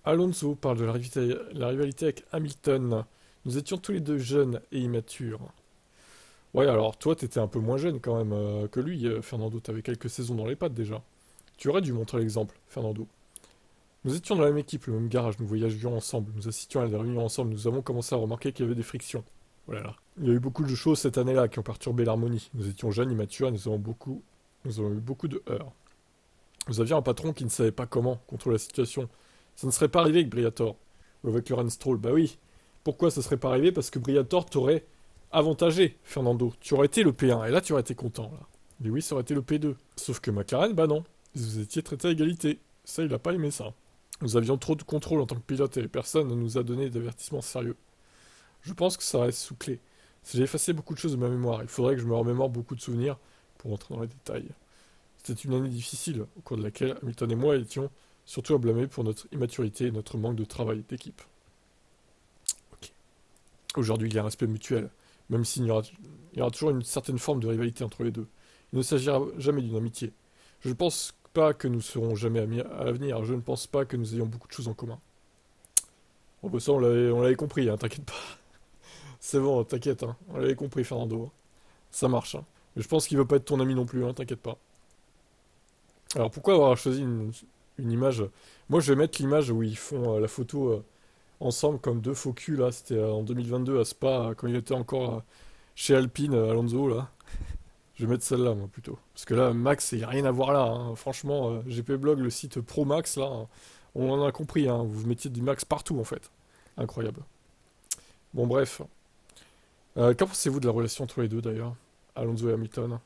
Alonso parle de la rivalité avec Hamilton. Nous étions tous les deux jeunes et immatures. Ouais, alors toi, t'étais un peu moins jeune quand même que lui, Fernando. T'avais quelques saisons dans les pattes déjà. Tu aurais dû montrer l'exemple, Fernando. Nous étions dans la même équipe, le même garage, nous voyagions ensemble, nous assistions à des réunions ensemble, nous avons commencé à remarquer qu'il y avait des frictions. Voilà. Il y a eu beaucoup de choses cette année-là qui ont perturbé l'harmonie. Nous étions jeunes, immatures, et nous avons eu beaucoup de heurts. Nous avions un patron qui ne savait pas comment contrôler la situation. Ça ne serait pas arrivé avec Briator. Ou avec Lorenz Stroll. Bah oui. Pourquoi ça serait pas arrivé? Parce que Briator t'aurait avantagé, Fernando. Tu aurais été le P1, et là tu aurais été content, là. Mais oui, ça aurait été le P2. Sauf que McLaren, bah non. Vous étiez traités à égalité. Ça, il a pas aimé ça. Nous avions trop de contrôle en tant que pilote et personne ne nous a donné d'avertissement sérieux. Je pense que ça reste sous clé. J'ai effacé beaucoup de choses de ma mémoire. Il faudrait que je me remémore beaucoup de souvenirs pour entrer dans les détails. C'était une année difficile, au cours de laquelle Hamilton et moi étions surtout à blâmer pour notre immaturité et notre manque de travail d'équipe. Ok. Aujourd'hui, il y a un respect mutuel, même il y aura toujours une certaine forme de rivalité entre les deux. Il ne s'agira jamais d'une amitié. Je ne pense pas que nous serons jamais amis à l'avenir. Je ne pense pas que nous ayons beaucoup de choses en commun. Bon, bah ça, on l'avait compris, hein, t'inquiète pas. C'est bon, t'inquiète, hein. On l'avait compris, Fernando. Ça marche, hein. Mais je pense qu'il veut pas être ton ami non plus, hein, t'inquiète pas. Alors pourquoi avoir choisi une image? Moi, je vais mettre l'image où ils font la photo ensemble comme deux faux culs, là. C'était en 2022 à Spa, quand il était encore chez Alpine, Alonso, là. Je vais mettre celle-là, moi, plutôt. Parce que là, Max, il n'y a rien à voir là, hein. Franchement, GP Blog, le site Pro Max, là, on en a compris, hein. Vous mettiez du Max partout, en fait. Incroyable. Bon, bref. Qu'en pensez-vous de la relation entre les deux, d'ailleurs? Alonso et Hamilton.